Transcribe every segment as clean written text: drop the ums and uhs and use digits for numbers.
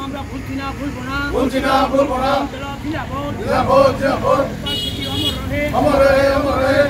আমরা ভুলছি না, ভুলবো না, ভুলছি না, ভুলবো না। অমর রহে, অমর রহে।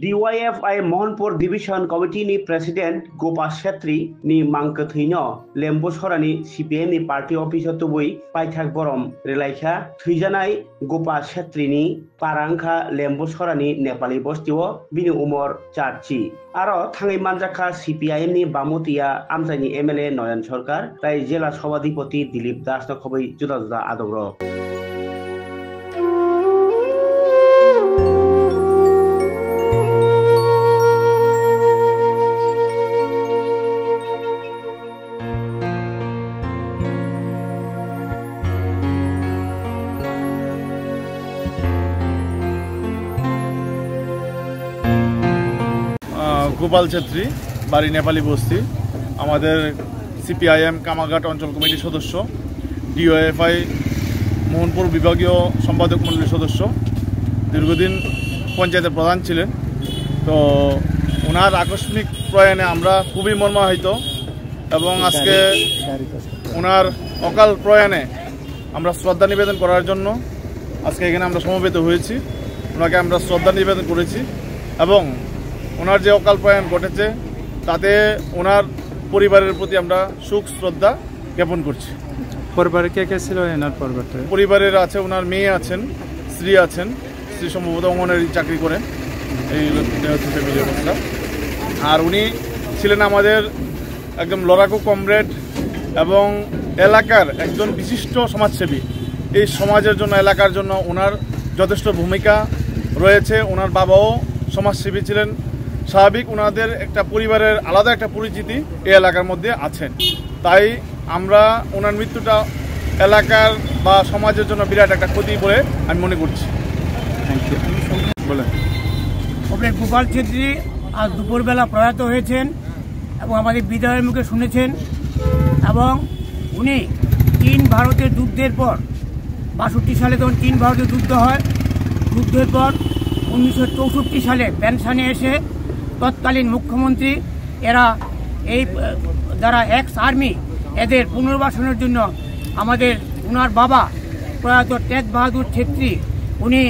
DYFI Mohanpur Division Committee ni President Gopal Shetty ni mangkathaino Lembosarani CPM ni Party Office tubui paithak borom relaikha thuijanai Gopal Shetty ni Parangkha Lembosarani Nepali bostio bini umor 4 aro thangai manjaka CPIM ni Bamutia Amjani MLA Noyan Sarkar tai jela sabadipoti Dilip Das no khoboi juda juda adobro Gopal Chhetri বাড়ি নেপালি বস্তি আমাদের CPIM কামারঘাট অঞ্চল কমিটির সদস্য DOFI Mohanpur বিভাগীয় সম্পাদক মণ্ডলীর সদস্য দীর্ঘদিন পঞ্চায়েতের প্রধান ছিলেন তো ওনার আকস্মিক প্রয়াণে আমরা খুবই মর্মাহত এবং আজকে ওনার অকাল প্রয়াণে আমরা শ্রদ্ধা নিবেদন করার জন্য আজকে এখানে আমরা সমবেত হয়েছি ওনাকে আমরা শ্রদ্ধা নিবেদন করেছি এবং ওনার যে অকাল প্রয়াণ ঘটেছে তাতে ওনার পরিবারের প্রতি আমরা শোক শ্রদ্ধা জ্ঞাপন করছি। পরিবারে কে কে ছিল এনার পরিবারের আছে ওনার মেয়ে আছেন, স্ত্রী আছেন, স্ত্রী সম্ভবত অঙ্গনারী চাকরি করেন, এই হচ্ছে ফ্যামিলি অবস্থা। আর উনি ছিলেন আমাদের একদম লড়াকু কমরেড এবং এলাকার একজন বিশিষ্ট সমাজসেবী। এই সমাজের জন্য এলাকার জন্য ওনার যথেষ্ট ভূমিকা রয়েছে। ওনার বাবাও সমাজসেবী ছিলেন। স্বাভাবিক ওনাদের একটা পরিবারের আলাদা একটা পরিচিতি এই এলাকার মধ্যে আছেন। তাই আমরা ওনার মৃত্যুটা এলাকার বা সমাজের জন্য বিরাট একটা ক্ষতি বলে আমি মনে করছি। Thank you. বলেন। কমরেড গোপাল ছেত্রী আজ দুপুরবেলা প্রয়াত হয়েছেন এবং আমাদের বিদায়ের মুখে শুনেছেন এবং উনি চীন ভারতের যুদ্ধের পর ৬২ সালে যখন চীন ভারতের যুদ্ধ হয়, যুদ্ধের পর ১৯৬৪ সালে পেনশনে এসে তৎকালীন মুখ্যমন্ত্রী এরা এই যারা এক্স আর্মি এদের পুনর্বাসনের জন্য আমাদের ওনার বাবা প্রয়াত টেক বাহাদুর ছেত্রী উনি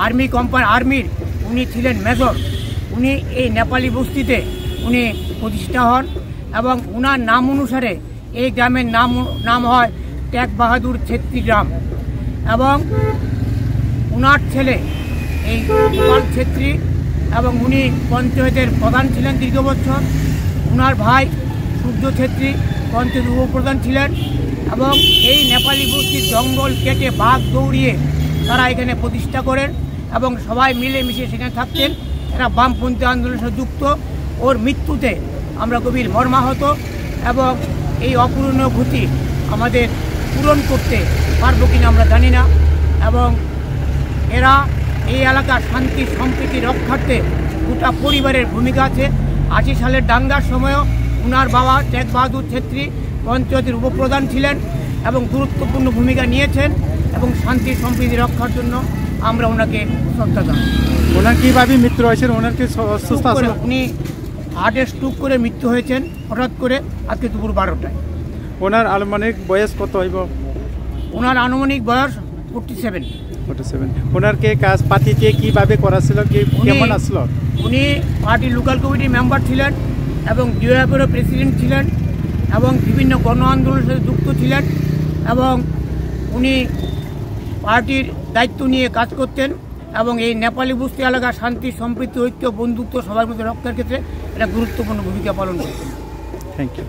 আর্মির উনি ছিলেন মেজর। উনি এই নেপালি বস্তিতে উনি প্রতিষ্ঠা হন এবং ওনার নাম অনুসারে এই গ্রামের নাম হয় টেক বাহাদুর ছেত্রী গ্রাম এবং ওনার ছেলে এই গোপাল ছেত্রী এবং উনি পঞ্চায়েতের প্রধান ছিলেন দীর্ঘ বছর। ওনার ভাই সূর্য ছেত্রী পঞ্চায়েত উপপ্রধান ছিলেন এবং এই নেপালি বস্তির জঙ্গল কেটে বাঘ দৌড়িয়ে তারা এখানে প্রতিষ্ঠা করেন এবং সবাই মিলেমিশে সেখানে থাকতেন। এরা বামপন্থী আন্দোলনের সাথে যুক্ত। ওর মৃত্যুতে আমরা গভীর মর্মাহত এবং এই অপূরণীয় ক্ষতি আমাদের পূরণ করতে পারবো কিনা আমরা জানি না এবং এরা এই এলাকার শান্তি সম্প্রীতি রক্ষার্থে গোটা পরিবারের ভূমিকা আছে। ৮০ সালের দাঙ্গার সময়ও ওনার বাবা টেক বাহাদুর ছেত্রী পঞ্চায়েতের উপপ্রধান ছিলেন এবং গুরুত্বপূর্ণ ভূমিকা নিয়েছেন এবং শান্তি সম্প্রীতি রক্ষার জন্য আমরা ওনাকে শ্রদ্ধা জানাই। ওনার কীভাবে মৃত্যু হয়েছে? ওনার কি অসুস্থ? উনি হার্টে স্ট্রোক করে মৃত্যু হয়েছেন হঠাৎ করে আজকে দুপুর ১২টায়। ওনার আনুমানিক বয়স কত হইব? ওনার আনুমানিক বয়স 47। ওনার কে কাজ পার্টিতে কিভাবে করাছিল, কেমন আসলো? উনি পার্টির লোকাল কমিটির মেম্বার ছিলেন এবং ডিওএফেরও প্রেসিডেন্ট ছিলেন এবং বিভিন্ন গণ আন্দোলনের সাথে যুক্ত ছিলেন এবং উনি পার্টির দায়িত্ব নিয়ে কাজ করতেন এবং এই নেপালি বস্তি এলাকার শান্তি সম্প্রীতি ঐক্য বন্ধুত্ব সবার মধ্যে রক্ষার ক্ষেত্রে একটা গুরুত্বপূর্ণ ভূমিকা পালন করতেন। Thank you.